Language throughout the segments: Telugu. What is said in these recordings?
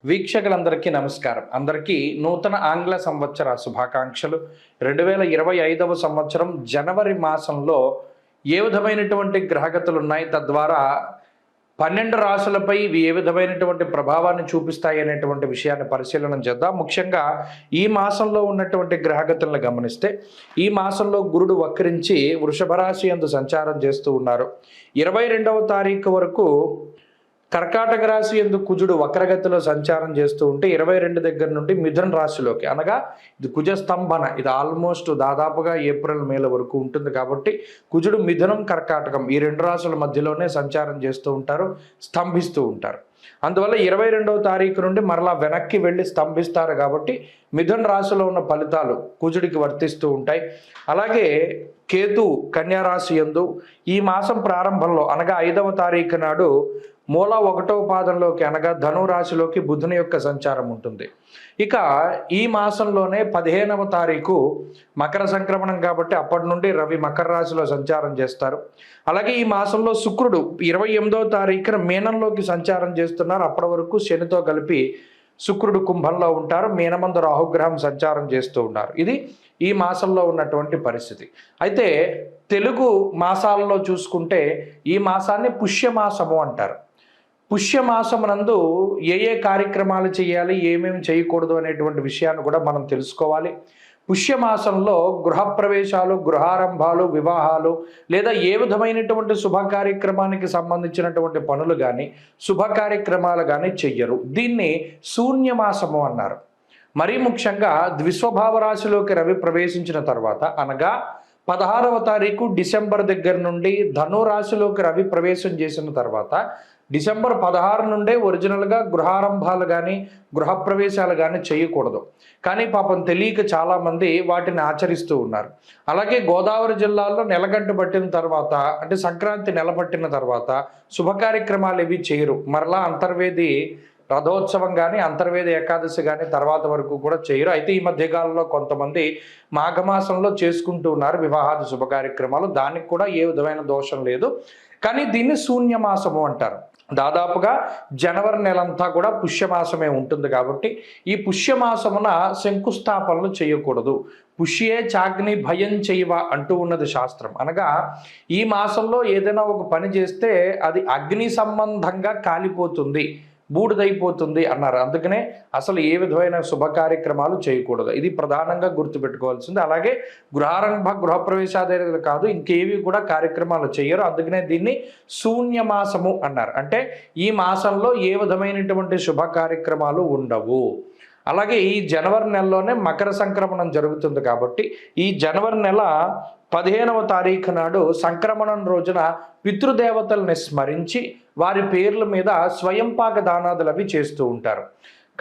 వీక్షకులందరికీ నమస్కారం. అందరికీ నూతన ఆంగ్ల సంవత్సర శుభాకాంక్షలు. 2025వ సంవత్సరం జనవరి మాసంలో ఏ విధమైనటువంటి గ్రహగతులు ఉన్నాయి, తద్వారా 12 రాశులపై ఇవి ఏ విధమైనటువంటి ప్రభావాన్ని చూపిస్తాయి అనేటువంటి విషయాన్ని పరిశీలన చేద్దాం. ముఖ్యంగా ఈ మాసంలో ఉన్నటువంటి గ్రహగతులను గమనిస్తే, ఈ మాసంలో గురుడు వక్రించి వృషభ రాశి యందు సంచారం చేస్తూ ఉన్నారు. 22వ తారీఖు వరకు కర్కాటక రాశి యందు కుజుడు వక్రగతిలో సంచారం చేస్తూ ఉంటే 22 దగ్గర నుండి మిథున రాశిలోకి, అనగా ఇది కుజ స్తంభన, ఇది ఆల్మోస్ట్ దాదాపుగా ఏప్రిల్ మేల వరకు ఉంటుంది. కాబట్టి కుజుడు మిథునం కర్కాటకం ఈ రెండు రాశుల మధ్యలోనే సంచారం చేస్తూ ఉంటారు, స్తంభిస్తూ ఉంటారు. అందువల్ల 22వ తారీఖు నుండి మరలా వెనక్కి వెళ్ళి స్తంభిస్తారు. కాబట్టి మిథున రాశిలో ఉన్న ఫలితాలు కుజుడికి వర్తిస్తూ ఉంటాయి. అలాగే కేతు కన్యా రాశి యందు ఈ మాసం ప్రారంభంలో, అనగా 5వ తారీఖు నాడు మూల 1వ పాదంలోకి, అనగా ధను రాశిలోకి బుధుని యొక్క సంచారం ఉంటుంది. ఇక ఈ మాసంలోనే 15వ తారీఖు మకర సంక్రమణం, కాబట్టి అప్పటి నుండి రవి మకర రాశిలో సంచారం చేస్తారు. అలాగే ఈ మాసంలో శుక్రుడు 28వ తారీఖున మీనంలోకి సంచారం చేస్తున్నారు. అప్పటి వరకు శనితో కలిపి శుక్రుడు కుంభంలో ఉంటారు. మీనమందు రాహుగ్రహం సంచారం చేస్తూ ఉన్నారు. ఇది ఈ మాసంలో ఉన్నటువంటి పరిస్థితి. అయితే తెలుగు మాసాలలో చూసుకుంటే ఈ మాసాన్ని పుష్యమాసము అంటారు. పుష్యమాసమునందు ఏ కార్యక్రమాలు చేయాలి, ఏమేమి చేయకూడదు అనేటువంటి విషయాన్ని కూడా మనం తెలుసుకోవాలి. పుష్యమాసంలో గృహప్రవేశాలు, గృహారంభాలు, వివాహాలు లేదా ఏ విధమైనటువంటి శుభ కార్యక్రమానికి సంబంధించినటువంటి పనులు కానీ, శుభ కార్యక్రమాలు కానీ చెయ్యరు. దీన్ని శూన్యమాసము అన్నారు. మరీ ముఖ్యంగా ద్విస్వభావ రాశిలోకి రవి ప్రవేశించిన తర్వాత, అనగా 16వ తారీఖు డిసెంబర్ దగ్గర నుండి ధను రాశిలోకి రవి ప్రవేశం చేసిన తర్వాత, డిసెంబర్ 16 నుండే ఒరిజినల్గా గృహారంభాలు కానీ గృహప్రవేశాలు కానీ చేయకూడదు. కానీ పాపం తెలియక చాలామంది వాటిని ఆచరిస్తూ ఉన్నారు. అలాగే గోదావరి జిల్లాలో నెలగంట పట్టిన తర్వాత, అంటే సంక్రాంతి నెల పట్టిన తర్వాత శుభ కార్యక్రమాలు ఏవి చేయరు. మరలా అంతర్వేది రథోత్సవం కానీ అంతర్వేది ఏకాదశి కానీ తర్వాత వరకు కూడా చేయరు. అయితే ఈ మధ్యకాలంలో కొంతమంది మాఘమాసంలో చేసుకుంటూ ఉన్నారు వివాహాది శుభ కార్యక్రమాలు. దానికి కూడా ఏ విధమైన దోషం లేదు. కానీ దీన్ని శూన్యమాసము అంటారు. దాదాపుగా జనవరి నెలంతా కూడా పుష్యమాసమే ఉంటుంది. కాబట్టి ఈ పుష్యమాసమున శంకుస్థాపనలు చేయకూడదు. పుష్యే చాగ్ని భయం చేయవ అంటూ ఉన్నది శాస్త్రం. అనగా ఈ మాసంలో ఏదైనా ఒక పని చేస్తే అది అగ్ని సంబంధంగా కాలిపోతుంది, బూడిదైపోతుంది అన్నారు. అందుకనే అసలు ఏ విధమైన శుభ కార్యక్రమాలు చేయకూడదు. ఇది ప్రధానంగా గుర్తుపెట్టుకోవాల్సింది. అలాగే గృహప్రవేశాలు కాదు, ఇంకేవి కూడా కార్యక్రమాలు చేయరు. అందుకనే దీన్ని శూన్యమాసము అన్నారు. అంటే ఈ మాసంలో ఏ విధమైనటువంటి శుభ కార్యక్రమాలు ఉండవు. అలాగే ఈ జనవరి నెలలోనే మకర సంక్రమణం జరుగుతుంది. కాబట్టి ఈ జనవరి నెల 15వ తారీఖు నాడు సంక్రమణం రోజున పితృదేవతల్ని స్మరించి వారి పేర్ల మీద స్వయంపాక దానాదులు అవి చేస్తూ ఉంటారు.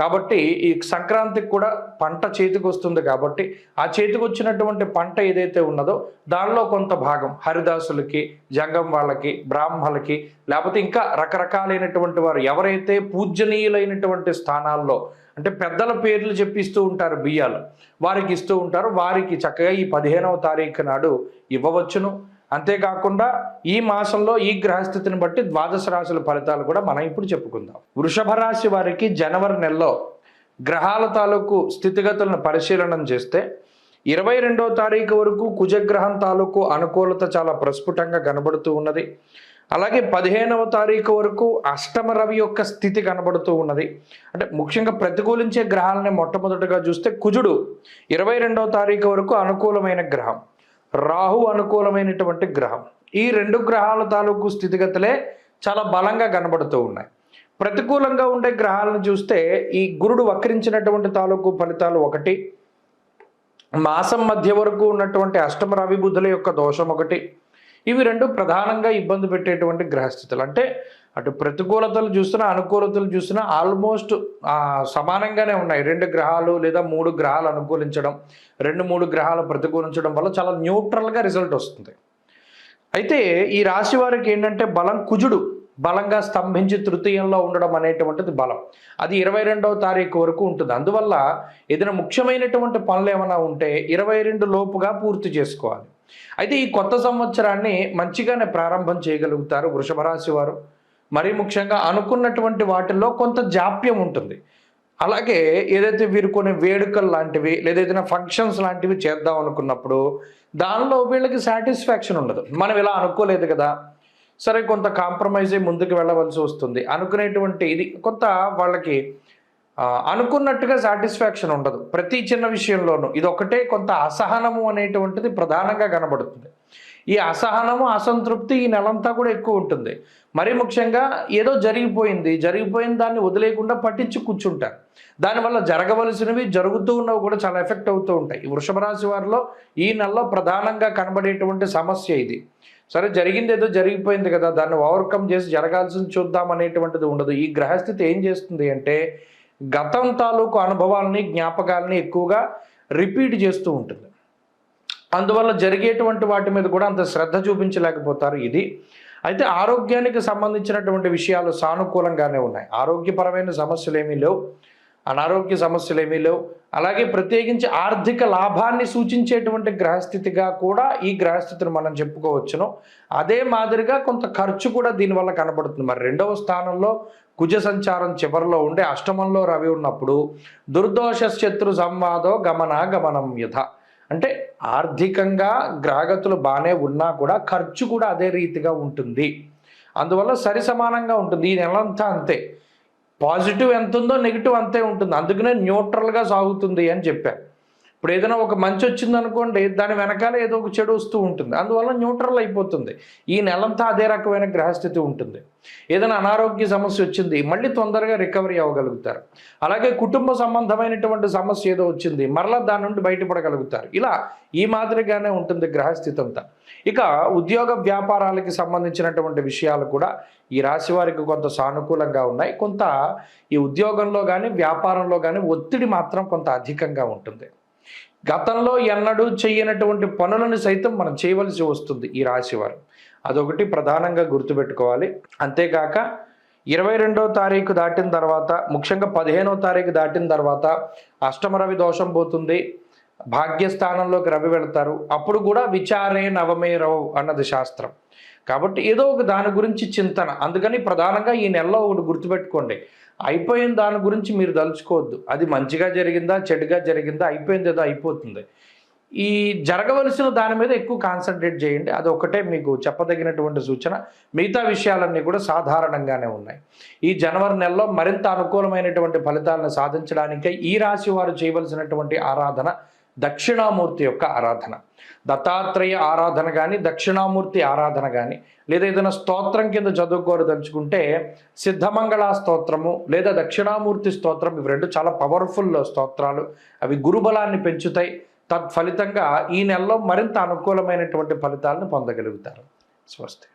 కాబట్టి ఈ సంక్రాంతికి కూడా పంట చేతికి వస్తుంది. కాబట్టి ఆ చేతికి వచ్చినటువంటి పంట ఏదైతే ఉన్నదో దానిలో కొంత భాగం హరిదాసులకి, జంగం వాళ్ళకి, బ్రాహ్మలకి, లేకపోతే ఇంకా రకరకాలైనటువంటి వారు ఎవరైతే పూజనీయులైనటువంటి స్థానాల్లో, అంటే పెద్దల పేర్లు చెప్పిస్తూ ఉంటారు, బియ్యాలు వారికి ఇస్తూ ఉంటారు. వారికి చక్కగా ఈ 15వ తారీఖు నాడు ఇవ్వవచ్చును. అంతేకాకుండా ఈ మాసంలో ఈ గ్రహస్థితిని బట్టి ద్వాదశ రాశుల ఫలితాలు కూడా మనం ఇప్పుడు చెప్పుకుందాం. వృషభ రాశి వారికి జనవరి నెలలో గ్రహాల తాలూకు స్థితిగతులను పరిశీలన చేస్తే 22వ తారీఖు వరకు కుజగ్రహం తాలూకు అనుకూలత చాలా ప్రస్ఫుటంగా కనబడుతూ ఉన్నది. అలాగే 15వ తారీఖు వరకు అష్టమ రవి యొక్క స్థితి కనబడుతూ ఉన్నది. అంటే ముఖ్యంగా ప్రతికూలించే గ్రహాలని మొట్టమొదటిగా చూస్తే కుజుడు 22వ తారీఖు వరకు అనుకూలమైన గ్రహం, రాహు అనుకూలమైనటువంటి గ్రహం. ఈ రెండు గ్రహాల తాలూకు స్థితిగతులే చాలా బలంగా కనబడుతూ ఉన్నాయి. ప్రతికూలంగా ఉండే గ్రహాలను చూస్తే ఈ గురుడు వక్రించినటువంటి తాలూకు ఫలితాలు ఒకటి, మాసం మధ్య వరకు ఉన్నటువంటి అష్టమ రవి బుధుల యొక్క దోషం ఒకటి. ఇవి రెండు ప్రధానంగా ఇబ్బంది పెట్టేటువంటి గ్రహస్థితులు. అంటే అటు ప్రతికూలతలు చూసినా అనుకూలతలు చూసినా ఆల్మోస్ట్ సమానంగానే ఉన్నాయి. 2 గ్రహాలు లేదా 3 గ్రహాలు అనుకూలించడం, 2-3 గ్రహాలు ప్రతికూలించడం వల్ల చాలా న్యూట్రల్గా రిజల్ట్ వస్తుంది. అయితే ఈ రాశి వారికి ఏంటంటే బలం, కుజుడు బలంగా స్తంభించి తృతీయంలో ఉండడం అనేటువంటిది బలం. అది 22వ తారీఖు వరకు ఉంటుంది. అందువల్ల ఏదైనా ముఖ్యమైనటువంటి పనులు ఏమైనా ఉంటే 22 లోపుగా పూర్తి చేసుకోవాలి. అయితే ఈ కొత్త సంవత్సరాన్ని మంచిగానే ప్రారంభం చేయగలుగుతారు వృషభ రాశి వారు. మరీ ముఖ్యంగా అనుకున్నటువంటి వాటిల్లో కొంత జాప్యం ఉంటుంది. అలాగే ఏదైతే వీరు కొన్ని వేడుకలు లాంటివి లేదా ఏదైనా ఫంక్షన్స్ లాంటివి చేద్దాం అనుకున్నప్పుడు దానిలో వీళ్ళకి సాటిస్ఫాక్షన్ ఉండదు. మనం ఇలా అనుకోలేదు కదా, సరే కొంత కాంప్రమైజ్ అయ్యి ముందుకు వెళ్ళవలసి వస్తుంది అనుకునేటువంటి ఇది కొంత వాళ్ళకి అనుకున్నట్టుగా సాటిస్ఫాక్షన్ ఉండదు. ప్రతి చిన్న విషయంలోనూ ఇది ఒకటే కొంత అసహనము అనేటువంటిది ప్రధానంగా కనబడుతుంది. ఈ అసహనము అసంతృప్తి ఈ నెలంతా కూడా ఎక్కువ ఉంటుంది. మరీ ముఖ్యంగా ఏదో జరిగిపోయిన దాన్ని వదిలేయకుండా పట్టించి కూర్చుంటారు. దానివల్ల జరగవలసినవి జరుగుతూ ఉన్నవి కూడా చాలా ఎఫెక్ట్ అవుతూ ఉంటాయి. ఈ వృషభ రాశి వారిలో ఈ నెలలో ప్రధానంగా కనబడేటువంటి సమస్య ఇది. సరే జరిగింది ఏదో జరిగిపోయింది కదా, దాన్ని ఓవర్కమ్ చేసి జరగాల్సింది చూద్దాం అనేటువంటిది ఉండదు. ఈ గ్రహస్థితి ఏం చేస్తుంది అంటే గతం తాలూకు అనుభవాలని జ్ఞాపకాలని ఎక్కువగా రిపీట్ చేస్తూ ఉంటుంది. అందువల్ల జరిగేటువంటి వాటి మీద కూడా అంత శ్రద్ధ చూపించలేకపోతారు. ఇది అయితే ఆరోగ్యానికి సంబంధించినటువంటి విషయాలు సానుకూలంగానే ఉన్నాయి. ఆరోగ్యపరమైన సమస్యలు ఏమీ లేవు, అనారోగ్య సమస్యలు ఏమీ లేవు. అలాగే ప్రత్యేకించి ఆర్థిక లాభాన్ని సూచించేటువంటి గ్రహస్థితిగా కూడా ఈ గ్రహస్థితిని మనం చెప్పుకోవచ్చును. అదే మాదిరిగా కొంత ఖర్చు కూడా దీనివల్ల కనబడుతుంది. మరి రెండవ స్థానంలో కుజ సంచారం చివరిలో ఉండే అష్టమంలో రవి ఉన్నప్పుడు దుర్దోష శత్రు సంవాదో గమనం యథ అంటే ఆర్థికంగా గ్రహగతులు బాగానే ఉన్నా కూడా ఖర్చు కూడా అదే రీతిగా ఉంటుంది. అందువల్ల సరి సమానంగా ఉంటుంది. ఈ నెలంతా అంతే, పాజిటివ్ ఎంత ఉందో నెగిటివ్ అంతే ఉంటుంది. అందుకనే న్యూట్రల్గా సాగుతుంది అని చెప్పాను. ఇప్పుడు ఏదైనా ఒక మంచి వచ్చింది అనుకోండి, దాని వెనకాల ఏదో ఒక చెడు వస్తూ ఉంటుంది. అందువల్ల న్యూట్రల్ అయిపోతుంది. ఈ నెలంతా అదే రకమైన గ్రహస్థితి ఉంటుంది. ఏదైనా అనారోగ్య సమస్య వచ్చింది, మళ్ళీ తొందరగా రికవరీ అవ్వగలుగుతారు. అలాగే కుటుంబ సంబంధమైనటువంటి సమస్య ఏదో వచ్చింది, మరలా దాని నుండి బయటపడగలుగుతారు. ఇలా ఈ మాదిరిగానే ఉంటుంది గ్రహస్థితి అంతా. ఇక ఉద్యోగ వ్యాపారాలకి సంబంధించినటువంటి విషయాలు కూడా ఈ రాశి వారికి కొంత సానుకూలంగా ఉన్నాయి. కొంత ఈ ఉద్యోగంలో కానీ వ్యాపారంలో కానీ ఒత్తిడి మాత్రం కొంత అధికంగా ఉంటుంది. గతంలో ఎన్నడూ చేయనటువంటి పనులను సైతం మనం చేయవలసి వస్తుంది ఈ రాశివారు. అదొకటి ప్రధానంగా గుర్తుపెట్టుకోవాలి. అంతేకాక 22వ తారీఖు దాటిన తర్వాత, ముఖ్యంగా 15వ తారీఖు దాటిన తర్వాత అష్టమ రవి దోషం పోతుంది, భాగ్యస్థానంలోకి రవి వెళతారు. అప్పుడు కూడా విచారే నవమే రవు అన్నది శాస్త్రం. కాబట్టి ఏదో ఒక దాని గురించి చింతన. అందుకని ప్రధానంగా ఈ నెలలో ఒకటి గుర్తుపెట్టుకోండి, అయిపోయిన దాని గురించి మీరు తలుచుకోవద్దు. అది మంచిగా జరిగిందా చెడుగా జరిగిందా, అయిపోయింది ఏదో అయిపోతుంది. ఈ జరగవలసిన దాని మీద ఎక్కువ కాన్సన్ట్రేట్ చేయండి. అది ఒకటే మీకు చెప్పదగినటువంటి సూచన. మిగతా విషయాలన్నీ కూడా సాధారణంగానే ఉన్నాయి. ఈ జనవరి నెలలో మరింత అనుకూలమైనటువంటి ఫలితాలను సాధించడానికై ఈ రాశి వారు చేయవలసినటువంటి ఆరాధన దక్షిణామూర్తి యొక్క ఆరాధన. దత్తాత్రేయ ఆరాధన కానీ, దక్షిణామూర్తి ఆరాధన కానీ, లేదా ఏదైనా స్తోత్రం కింద చదువుకోదలుచుకుంటే సిద్ధమంగళ స్తోత్రము లేదా దక్షిణామూర్తి స్తోత్రం, ఇవి రెండు చాలా పవర్ఫుల్ స్తోత్రాలు. అవి గురుబలాన్ని పెంచుతాయి. తత్ఫలితంగా ఈ నెలలో మరింత అనుకూలమైనటువంటి ఫలితాలను పొందగలుగుతారు. స్వస్తి.